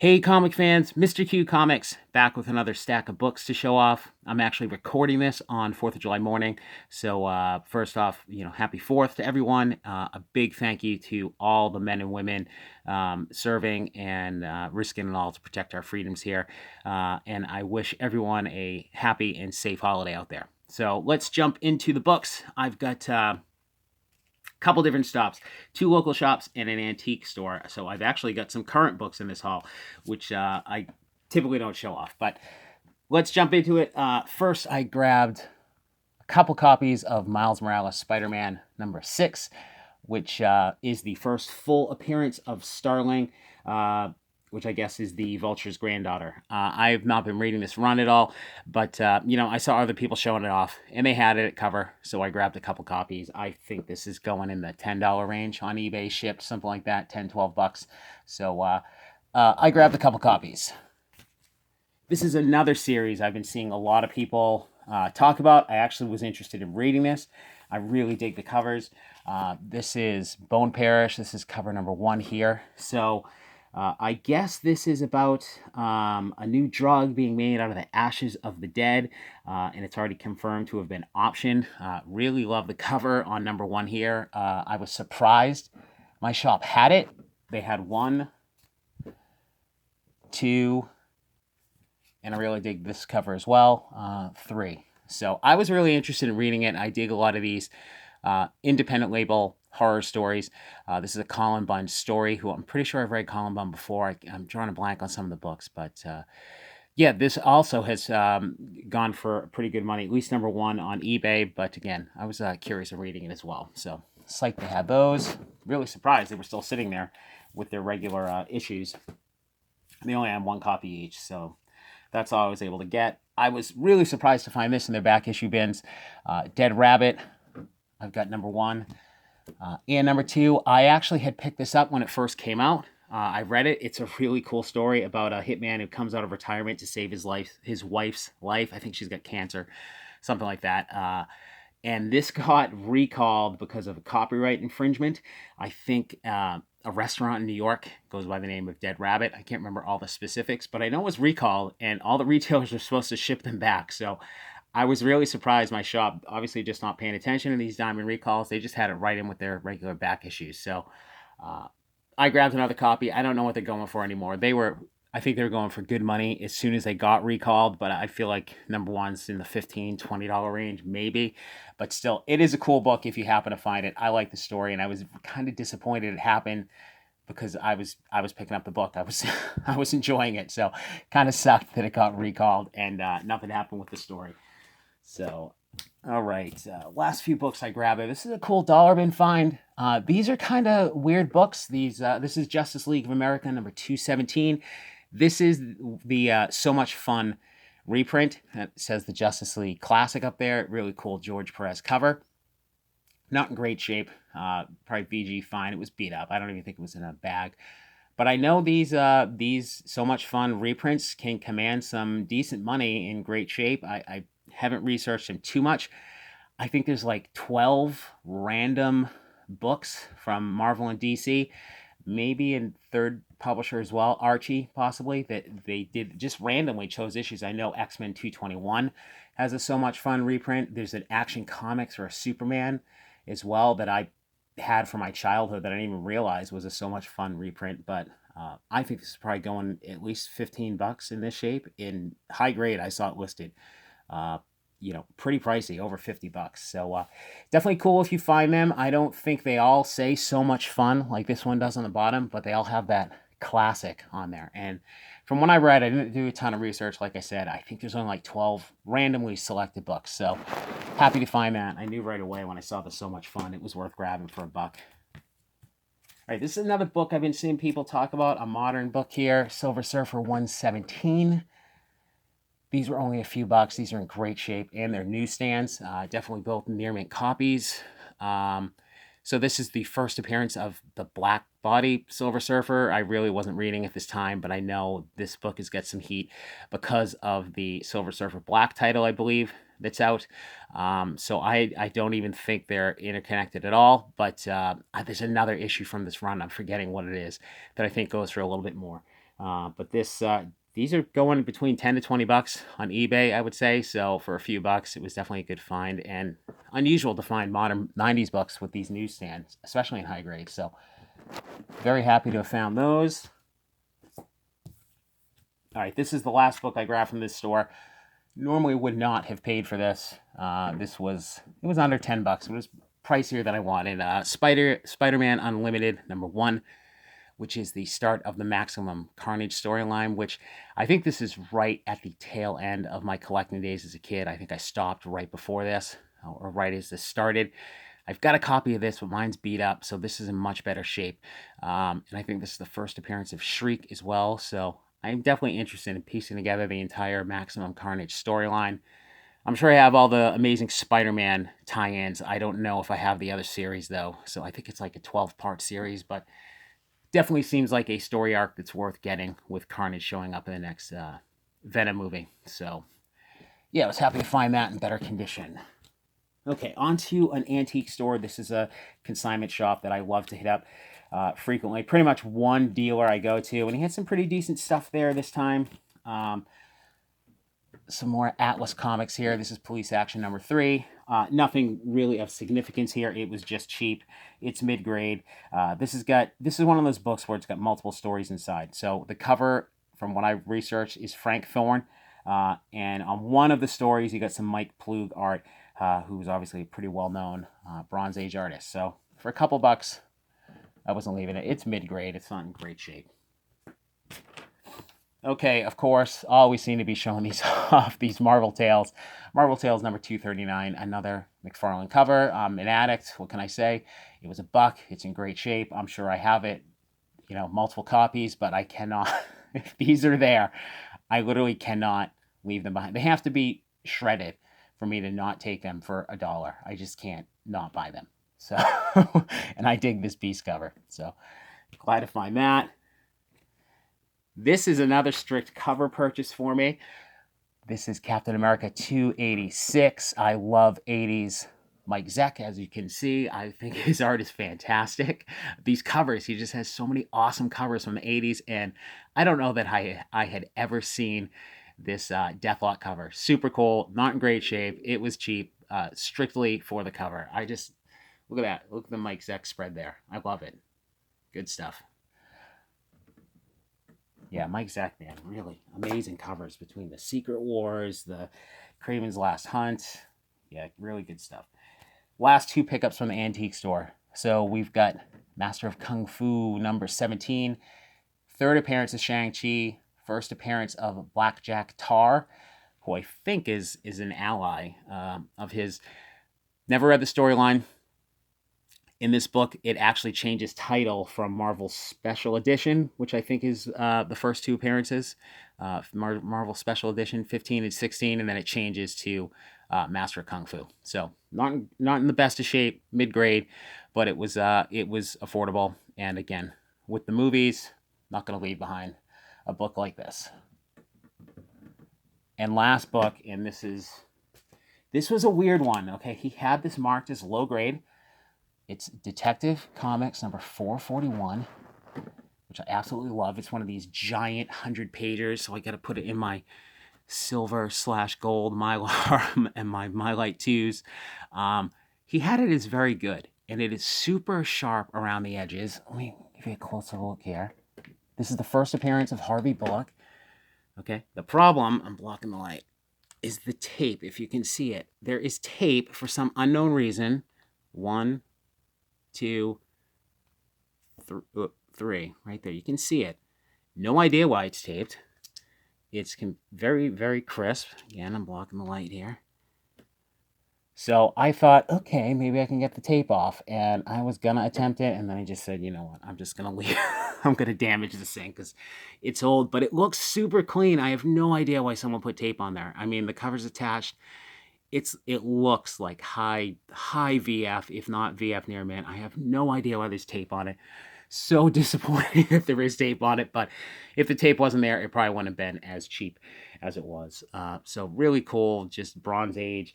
Hey, comic fans, Mr. Q Comics back with another stack of books to show off. I'm actually recording this on 4th of July morning. So, first off, happy 4th to everyone. A big thank you to all the men and women serving and risking it all to protect our freedoms here. And I wish everyone a happy and safe holiday out there. So, let's jump into the books. I've got couple different stops, two local shops and an antique store. So I've actually got some current books in this haul, which I typically don't show off. But let's jump into it. First, I grabbed a couple copies of Miles Morales Spider-Man #6, which is the first full appearance of Starling, which I guess is the Vulture's granddaughter. I've not been reading this run at all, but I saw other people showing it off, and they had it at cover, so I grabbed a couple copies. I think this is going in the $10 range on eBay, shipped, something like that, 10, 12 bucks. So I grabbed a couple copies. This is another series I've been seeing a lot of people talk about. I actually was interested in reading this. I really dig the covers. This is Bone Parish. This is cover #1 here. So I guess this is about a new drug being made out of the ashes of the dead, and it's already confirmed to have been optioned. Really love the cover on #1 here. I was surprised my shop had it. They had 1, 2, and I really dig this cover as well, 3. So I was really interested in reading it. I dig a lot of these independent label horror stories. This is a Colin Bunn story, who I'm pretty sure I've read Colin Bunn before. I'm drawing a blank on some of the books, but yeah, this also has gone for pretty good money, at least #1 on eBay. But again, I was curious of reading it as well. So psyched to have those. Really surprised they were still sitting there with their regular issues. They only had 1 copy each, so that's all I was able to get. I was really surprised to find this in their back issue bins. Dead Rabbit, I've got #1. And #2, I actually had picked this up when it first came out. I read it. It's a really cool story about a hitman who comes out of retirement to save his wife's life. I think she's got cancer, something like that. And this got recalled because of a copyright infringement. I think a restaurant in New York goes by the name of Dead Rabbit. I can't remember all the specifics, but I know it was recalled, and all the retailers were supposed to ship them back. So I was really surprised. My shop, obviously just not paying attention to these diamond recalls. They just had it right in with their regular back issues. So I grabbed another copy. I don't know what they're going for anymore. I think they were going for good money as soon as they got recalled, but I feel like #1's in the $15, $20 range, maybe. But still, it is a cool book if you happen to find it. I like the story, and I was kind of disappointed it happened because I was picking up the book. I was I was enjoying it, so kind of sucked that it got recalled and nothing happened with the story. So, all right, last few books I grabbed. This is a cool dollar bin find. These are kind of weird books. This is Justice League of America #217. This is the So Much Fun reprint. It says the Justice League Classic up there. Really cool George Perez cover. Not in great shape. Probably VG fine. It was beat up. I don't even think it was in a bag. But I know these So Much Fun reprints can command some decent money in great shape. I haven't researched them too much. I think there's like 12 random books from Marvel and DC, maybe in third publisher as well, Archie possibly, that they did just randomly chose issues. I know X-Men 221 has a So Much Fun reprint. There's an Action Comics or a Superman as well that I had from my childhood that I didn't even realize was a So Much Fun reprint. But I think this is probably going at least 15 bucks in this shape. In high grade, I saw it listed. Pretty pricey, over 50 bucks. So definitely cool if you find them. I don't think they all say So Much Fun like this one does on the bottom, but they all have that classic on there. And from what I read, I didn't do a ton of research. Like I said, I think there's only like 12 randomly selected books. So happy to find that. I knew right away when I saw the So Much Fun, it was worth grabbing for $1. All right, this is another book I've been seeing people talk about, a modern book here, Silver Surfer 117. These were only a few bucks. These are in great shape, and they're newsstands. Definitely both near mint copies. So this is the first appearance of the Black Body Silver Surfer. I really wasn't reading at this time, but I know this book has got some heat because of the Silver Surfer Black title, I believe, that's out. So I don't even think they're interconnected at all. But there's another issue from this run. I'm forgetting what it is that I think goes for a little bit more. But these are going between 10 to 20 bucks on eBay, I would say. So for a few bucks, it was definitely a good find, and unusual to find modern 90s books with these newsstands, especially in high grade. So very happy to have found those. All right, this is the last book I grabbed from this store. Normally would not have paid for this. It was under 10 bucks. It was pricier than I wanted. Spiderman Unlimited #1, which is the start of the Maximum Carnage storyline, which I think this is right at the tail end of my collecting days as a kid. I think I stopped right before this, or right as this started. I've got a copy of this, but mine's beat up, so this is in much better shape. And I think this is the first appearance of Shriek as well, so I'm definitely interested in piecing together the entire Maximum Carnage storyline. I'm sure I have all the Amazing Spider-Man tie-ins. I don't know if I have the other series, though, so I think it's like a 12-part series, but definitely seems like a story arc that's worth getting, with Carnage showing up in the next Venom movie. So, yeah, I was happy to find that in better condition. Okay, on to an antique store. This is a consignment shop that I love to hit up frequently. Pretty much one dealer I go to, and he had some pretty decent stuff there this time. Some more Atlas comics here. This is Police Action #3. Nothing really of significance here. It was just cheap. It's mid-grade. This is one of those books where it's got multiple stories inside. So the cover, from what I've researched, is Frank Thorne. And on one of the stories, you got some Mike Plug art, who's obviously a pretty well-known Bronze Age artist. So for a couple bucks, I wasn't leaving it. It's mid-grade. It's not in great shape. Okay, of course, always seem to be showing these off, these Marvel Tales. Marvel Tales #239, another McFarlane cover. I'm an addict. What can I say? It was a buck. It's in great shape. I'm sure I have it, multiple copies, but I cannot. If these are there, I literally cannot leave them behind. They have to be shredded for me to not take them for $1. I just can't not buy them. So, and I dig this Beast cover. So, glad to find that. This is another strict cover purchase for me. This is Captain America 286. I love 80s Mike Zeck, as you can see. I think his art is fantastic. These covers, he just has so many awesome covers from the 80s, and I don't know that I had ever seen this Deathlock cover. Super cool, not in great shape. It was cheap, strictly for the cover. Look at that. Look at the Mike Zeck spread there. I love it. Good stuff. Yeah, Mike Zeck, man, really amazing covers between the Secret Wars, the Kraven's Last Hunt. Yeah, really good stuff. Last two pickups from the antique store. So we've got Master of Kung Fu #17, third appearance of Shang-Chi, first appearance of Blackjack Tar, who I think is an ally of his. Never read the storyline. In this book, it actually changes title from Marvel Special Edition, which I think is the first two appearances. Marvel Special Edition 15 and 16, and then it changes to Master of Kung Fu. So not in the best of shape, mid-grade, but it was affordable. And again, with the movies, not going to leave behind a book like this. And last book, and this was a weird one. Okay, he had this marked as low grade. It's Detective Comics #441, which I absolutely love. It's one of these giant 100-pagers, so I got to put it in my silver/gold Mylar and my Mylite 2s. He had it as very good, and it is super sharp around the edges. Let me give you a closer look here. This is the first appearance of Harvey Bullock. Okay, the problem, I'm blocking the light, is the tape. If you can see it, there is tape for some unknown reason. 1, 2, 3, right there. You can see it. No idea why it's taped. It's very, very crisp. Again, I'm blocking the light here. So I thought, okay, maybe I can get the tape off. And I was going to attempt it. And then I just said, you know what? I'm just going to leave. I'm going to damage the sink because it's old. But it looks super clean. I have no idea why someone put tape on there. I mean, the cover's attached. It looks like high VF, if not VF near mint. I have no idea why there's tape on it. So disappointed if there is tape on it, but if the tape wasn't there, it probably wouldn't have been as cheap as it was. So really cool, just Bronze Age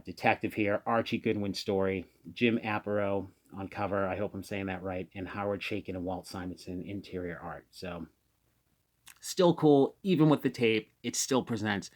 detective here. Archie Goodwin story, Jim Aparo on cover. I hope I'm saying that right, and Howard Chaykin and Walt Simonson interior art. So Still cool, even with the tape, it still presents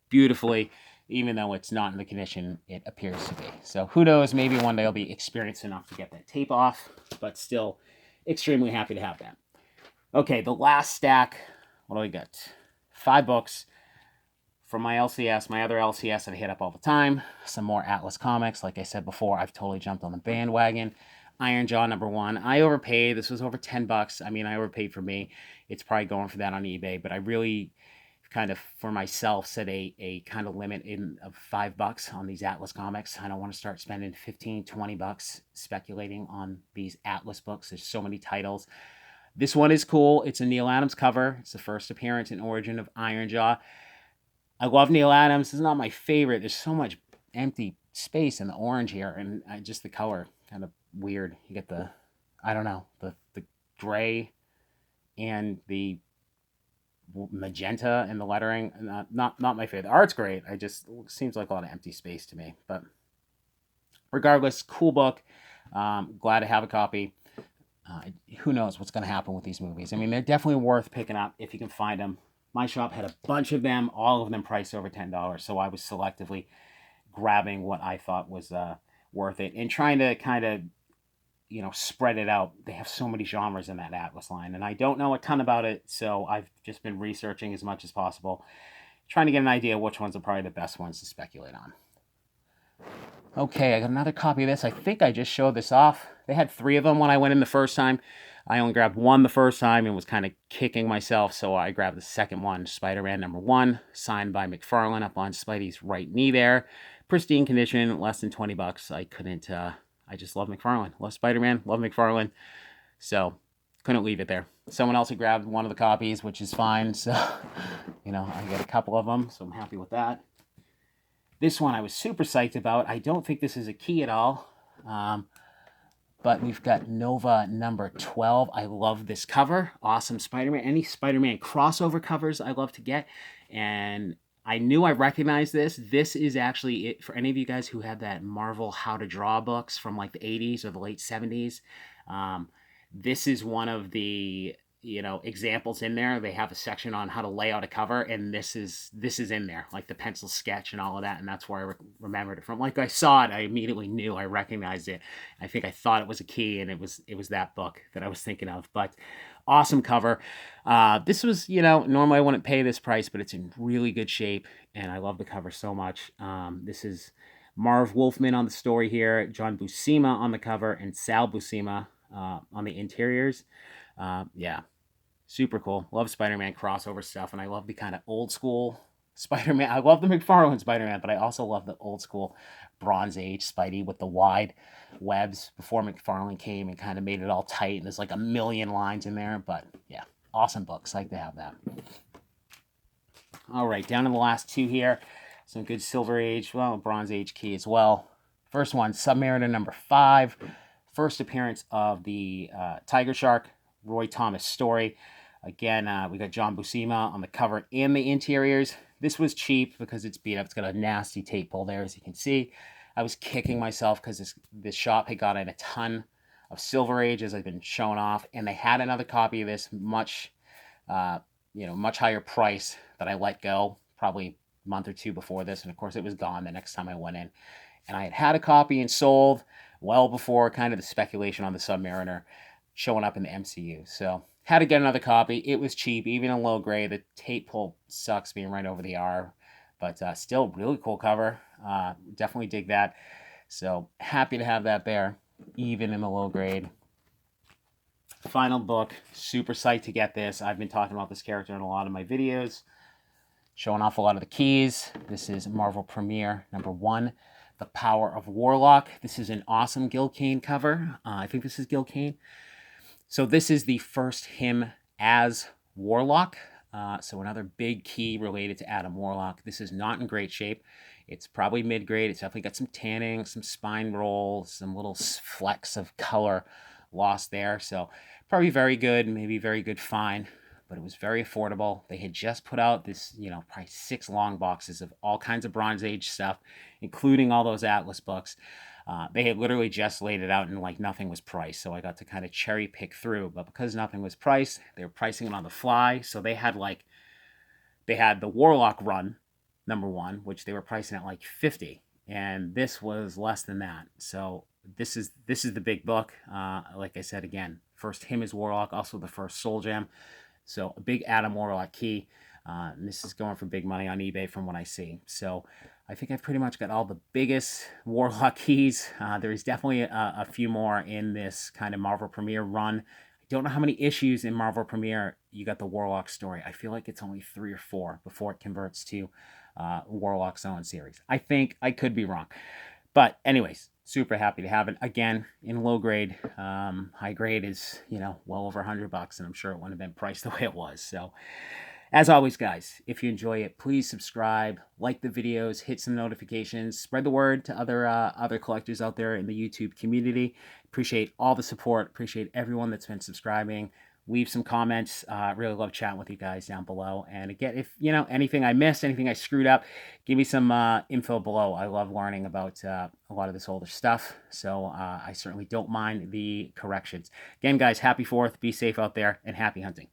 beautifully, even though it's not in the condition it appears to be. So who knows, maybe one day I'll be experienced enough to get that tape off, but still extremely happy to have that. Okay, the last stack, what do we got? 5 books from my LCS, my other LCS that I hit up all the time. Some more Atlas comics. Like I said before, I've totally jumped on the bandwagon. Iron Jaw #1. I overpaid. This was over $10. I mean, I overpaid for me. It's probably going for that on eBay, but I really kind of for myself set a kind of limit of $5 on these Atlas comics. I don't want to start spending 15, $20 speculating on these Atlas books. There's so many titles. This one is cool. It's a Neil Adams cover. It's the first appearance and origin of Iron Jaw. I love Neil Adams. This is not my favorite. There's so much empty space in the orange here, and just the color kind of weird. You get the, I don't know, the gray and the magenta and the lettering. Not my favorite. The art's great. I just seems like a lot of empty space to me. But regardless, cool book. Glad to have a copy. Who knows what's going to happen with these movies? I mean, they're definitely worth picking up if you can find them. My shop had a bunch of them, all of them priced over $10. So I was selectively grabbing what I thought was worth it and trying to kind of, spread it out. They have so many genres in that Atlas line, and I don't know a ton about it. So I've just been researching as much as possible, trying to get an idea which ones are probably the best ones to speculate on. Okay, I got another copy of this. I think I just showed this off. They had 3 of them when I went in the first time. I only grabbed 1 the first time and was kind of kicking myself, so I grabbed the second one, Spider-Man #1, signed by McFarlane up on Spidey's right knee there. Pristine condition, less than $20. I couldn't, I just love McFarlane. Love Spider-Man, love McFarlane. So, couldn't leave it there. Someone else had grabbed one of the copies, which is fine. So, I get a couple of them, so I'm happy with that. This one I was super psyched about. I don't think this is a key at all. But we've got Nova #12. I love this cover. Awesome Spider-Man. Any Spider-Man crossover covers I love to get. And I knew I recognized this. This is actually it for any of you guys who had that Marvel How to Draw books from like the 80s or the late 70s. This is one of the examples in there. They have a section on how to lay out a cover, and this is in there, like the pencil sketch and all of that, and that's where I remembered it from. Like I saw it, I immediately knew, I recognized it. I think I thought it was a key, and it was that book that I was thinking of. But awesome cover. This was, normally I wouldn't pay this price, but it's in really good shape, and I love the cover so much. This is Marv Wolfman on the story here, John Buscema on the cover, and Sal Buscema on the interiors. Yeah, super cool. Love Spider-Man crossover stuff, and I love the kind of old school Spider-Man. I love the McFarlane Spider-Man, but I also love the old school Bronze Age Spidey with the wide webs before McFarlane came and kind of made it all tight, and there's like a million lines in there. But yeah, awesome books. Like to have that. All right, down to the last 2 here. Some good Silver Age, Bronze Age key as well. First one, Submariner #5. First appearance of the Tiger Shark, Roy Thomas story. Again, we got John Buscema on the cover and the interiors. This was cheap because it's beat up. It's got a nasty tape pull there, as you can see. I was kicking myself because this shop had gotten a ton of Silver Age, as I've been showing off, and they had another copy of this much higher price that I let go probably a month or 2 before this, and of course it was gone the next time I went in. And I had a copy and sold well before kind of the speculation on the Submariner showing up in the MCU. So had to get another copy. It was cheap, even in low grade. The tape pull sucks being right over the R, but still really cool cover. Definitely dig that. So happy to have that there, even in the low grade. Final book. Super psyched to get this. I've been talking about this character in a lot of my videos, showing off a lot of the keys. This is Marvel Premiere #1. The Power of Warlock. This is an awesome Gil Kane cover. I think this is Gil Kane. So this is the first him as Warlock. So another big key related to Adam Warlock. This is not in great shape. It's probably mid-grade. It's definitely got some tanning, some spine roll, some little flecks of color lost there. So probably very good, maybe very good fine, but it was very affordable. They had just put out this, probably 6 long boxes of all kinds of Bronze Age stuff, including all those Atlas books. They had literally just laid it out and like nothing was priced. So I got to kind of cherry pick through. But because nothing was priced, they were pricing it on the fly. So they had the Warlock run, number one, which they were pricing at like 50. And this was less than that. So this is the big book. Like I said again, first him as Warlock, also the first Soul Gem. So a big Adam Warlock key. And this is going for big money on eBay from what I see. So I think I've pretty much got all the biggest Warlock keys. There is definitely a few more in this kind of Marvel Premiere run. I don't know how many issues in Marvel Premiere you got the Warlock story. I feel like it's only 3 or 4 before it converts to Warlock's own series. I think I could be wrong. But anyways, super happy to have it again in low grade. High grade is, well over $100, and I'm sure it wouldn't have been priced the way it was. So as always, guys, if you enjoy it, please subscribe, like the videos, hit some notifications, spread the word to other collectors out there in the YouTube community. Appreciate all the support. Appreciate everyone that's been subscribing. Leave some comments. Really love chatting with you guys down below. And again, if anything I missed, anything I screwed up, give me some info below. I love learning about a lot of this older stuff, so I certainly don't mind the corrections. Again, guys, happy 4th. Be safe out there, and happy hunting.